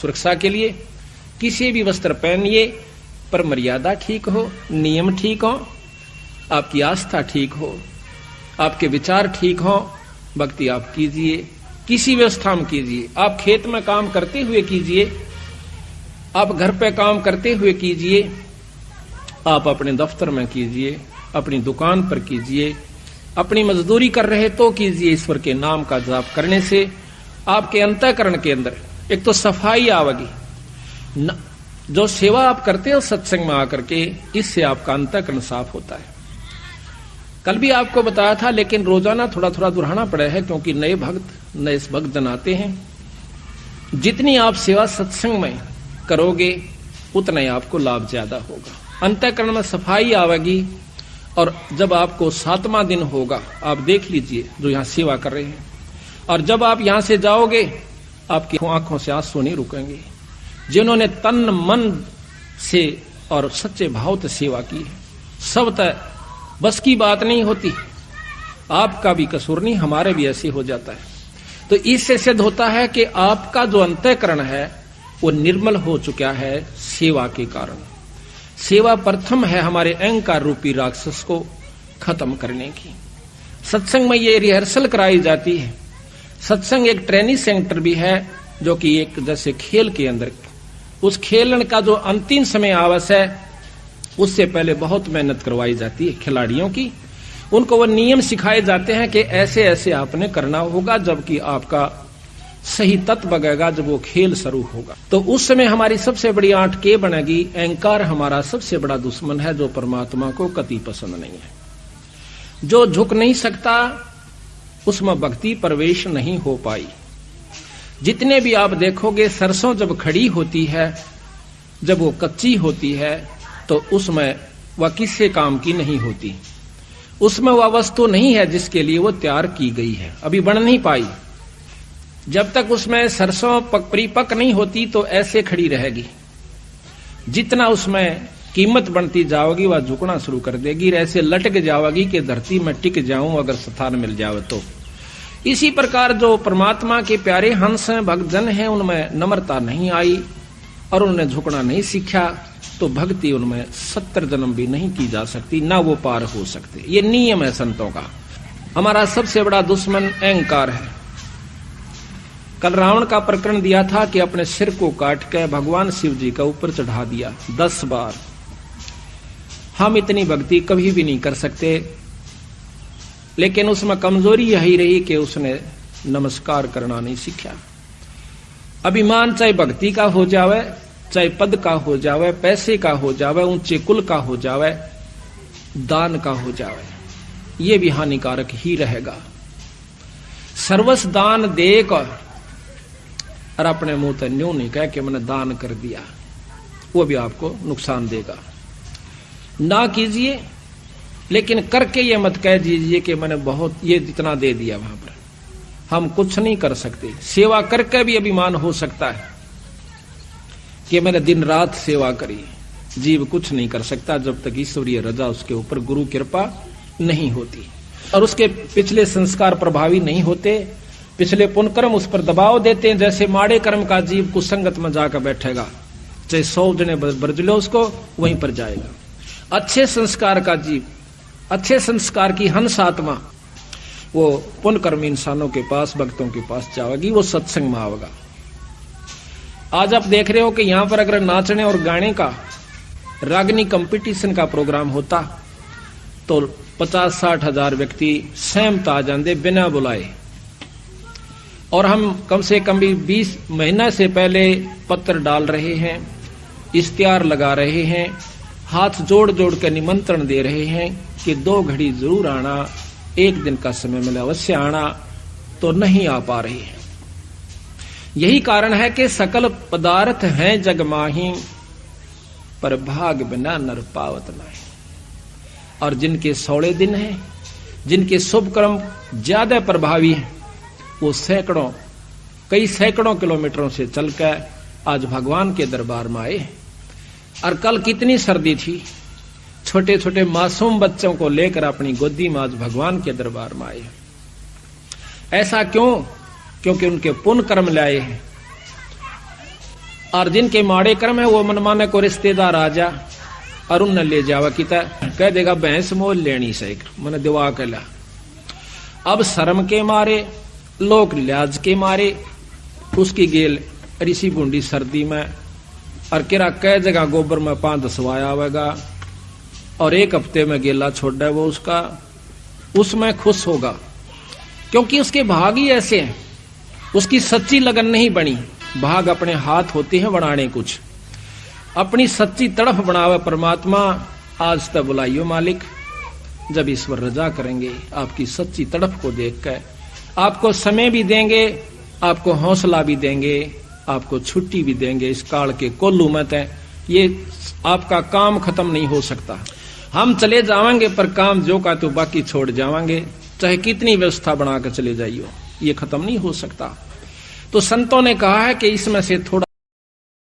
सुरक्षा के लिए किसी भी वस्त्र पहनिए, पर मर्यादा ठीक हो, नियम ठीक हो, आपकी आस्था ठीक हो, आपके विचार ठीक हो, भक्ति आप कीजिए, किसी व्यवस्था में कीजिए। आप खेत में काम करते हुए कीजिए, आप घर पे काम करते हुए कीजिए, आप अपने दफ्तर में कीजिए, अपनी दुकान पर कीजिए, अपनी मजदूरी कर रहे तो कीजिए। ईश्वर के नाम का जाप करने से आपके अंतःकरण के अंदर एक तो सफाई आवेगी। जो सेवा आप करते हो सत्संग में आकर के, इससे आपका अंतःकरण साफ होता है। कल भी आपको बताया था, लेकिन रोजाना थोड़ा थोड़ा दोहराना पड़ा है, क्योंकि नए भक्त जन आते हैं। जितनी आप सेवा सत्संग में करोगे उतना ही आपको लाभ ज्यादा होगा, अंतःकरण में सफाई आवेगी। और जब आपको 7वां दिन होगा, आप देख लीजिए जो यहां सेवा कर रहे हैं, और जब आप यहां से जाओगे आपकी आंखों से आंसू नहीं रुकेंगे। जिन्होंने तन मन से और सच्चे भाव से सेवा की है, सब तय बस की बात नहीं होती। आपका भी कसूर नहीं, हमारे भी ऐसे हो जाता है। तो इससे सिद्ध होता है कि आपका जो अंतःकरण है वो निर्मल हो चुका है सेवा के कारण। सेवा प्रथम है हमारे अहंकार रूपी राक्षस को खत्म करने की। सत्संग में ये रिहर्सल कराई जाती है। सत्संग एक ट्रेनिंग सेंटर भी है, जो कि एक जैसे खेल के अंदर, उस खेलन का जो अंतिम समय आवश्यक है, उससे पहले बहुत मेहनत करवाई जाती है खिलाड़ियों की। उनको वो नियम सिखाए जाते हैं कि ऐसे ऐसे आपने करना होगा, जबकि आपका सही तत्व बगेगा जब वो खेल शुरू होगा। तो उस समय हमारी सबसे बड़ी आंट के बनेगी। अहंकार हमारा सबसे बड़ा दुश्मन है, जो परमात्मा को कति पसंद नहीं है। जो झुक नहीं सकता उसमें भक्ति प्रवेश नहीं हो पाई। जितने भी आप देखोगे, सरसों जब खड़ी होती है, जब वो कच्ची होती है, तो उसमें वह किसी काम की नहीं होती। उसमें वह वस्तु नहीं है जिसके लिए वो तैयार की गई है, अभी बन नहीं पाई। जब तक उसमें सरसों परिपक्व नहीं होती तो ऐसे खड़ी रहेगी। जितना उसमें कीमत बढ़ती जाओगी वह झुकना शुरू कर देगी, ऐसे लटक जाओगी कि धरती में टिक जाऊं अगर स्थान मिल जावे तो। इसी प्रकार जो परमात्मा के प्यारे हंस हैं, भक्तजन हैं, उनमें नम्रता नहीं आई और उन्होंने झुकना नहीं सीखा, तो भक्ति उनमें 70 जन्म भी नहीं की जा सकती, ना वो पार हो सकते। ये नियम है संतों का। हमारा सबसे बड़ा दुश्मन अहंकार है। कल रावण का प्रकरण दिया था कि अपने सिर को काट के भगवान शिव जी का ऊपर चढ़ा दिया 10 बार। हम इतनी भक्ति कभी भी नहीं कर सकते, लेकिन उसमें कमजोरी यही रही कि उसने नमस्कार करना नहीं सीखा। अभिमान चाहे भक्ति का हो जावे, चाहे पद का हो जावे, पैसे का हो जावे, ऊंचे कुल का हो जावे, दान का हो जावे, ये भी हानिकारक ही रहेगा। सर्वस्व दान देकर और अपने मुंह तक न्यू नहीं कह कि मैंने दान कर दिया, वो भी आपको नुकसान देगा। ना कीजिए, लेकिन करके ये मत कह दीजिए कि मैंने बहुत ये जितना दे दिया। वहां पर हम कुछ नहीं कर सकते। सेवा करके भी अभिमान हो सकता है कि मैंने दिन रात सेवा करी। जीव कुछ नहीं कर सकता जब तक ईश्वरीय रजा उसके ऊपर, गुरु कृपा नहीं होती और उसके पिछले संस्कार प्रभावी नहीं होते। पिछले पुण्य कर्म उस पर दबाव देते हैं। जैसे माड़े कर्म का जीव कुसंगत में जाकर बैठेगा, चाहे 100 जने बरज लो उसको, वहीं पर जाएगा। अच्छे संस्कार का जीव, अच्छे संस्कार की हंस आत्मा, वो पुण्य कर्म इंसानों के पास, भक्तों के पास जाएगी, वो सत्संग में आवेगा। आज आप देख रहे हो कि यहां पर अगर नाचने और गाने का रागनी कंपटीशन का प्रोग्राम होता तो 50-60 हजार व्यक्ति सहमत आ जाते बिना बुलाए। और हम कम से कम भी 20 महीना से पहले पत्र डाल रहे हैं, इश्तिहार लगा रहे हैं, हाथ जोड़ जोड़ कर निमंत्रण दे रहे हैं कि 2 घड़ी जरूर आना, 1 दिन का समय मिले अवश्य आना, तो नहीं आ पा रही है। यही कारण है कि सकल पदार्थ हैं जग माही, पर भाग बिना नर पावत नहीं। और जिनके 16 दिन हैं, जिनके शुभ कर्म ज्यादा प्रभावी हैं, वो कई सैकड़ों किलोमीटरों से चलकर आज भगवान के दरबार में आए। और कल कितनी सर्दी थी, छोटे छोटे मासूम बच्चों को लेकर अपनी गोदी में आज भगवान के दरबार में आए। ऐसा क्यों? क्योंकि उनके पुण्य कर्म लाए हैं। और जिनके माड़े कर्म है वो मनमाने को रिश्तेदार आ जा और उन ले जावा किता कह देगा भैंस मोल लेनी से मैंने दिवा के ला। अब शर्म के मारे लोग लिहाज के मारे उसकी गेल ऋषि बूंदी सर्दी में और किरा कह जगह गोबर में 5-10 वाया आवेगा और 1 हफ्ते में गेला छोड़ है वो उसका, उसमें खुश होगा क्योंकि उसके भाग ही ऐसे हैं। उसकी सच्ची लगन नहीं बनी, भाग अपने हाथ होते हैं बनाने कुछ, अपनी सच्ची तड़फ बनावे परमात्मा आज तक बुलाइयो मालिक। जब ईश्वर रजा करेंगे आपकी सच्ची तड़फ को देखकर आपको समय भी देंगे, आपको हौसला भी देंगे, आपको छुट्टी भी देंगे। इस काल के कोल्लू मत है, ये आपका काम खत्म नहीं हो सकता। हम चले जाएंगे पर काम जो का तो बाकी छोड़ जाएंगे, चाहे कितनी व्यवस्था बनाकर चले जाइयो, ये खत्म नहीं हो सकता। तो संतों ने कहा है कि इसमें से थोड़ा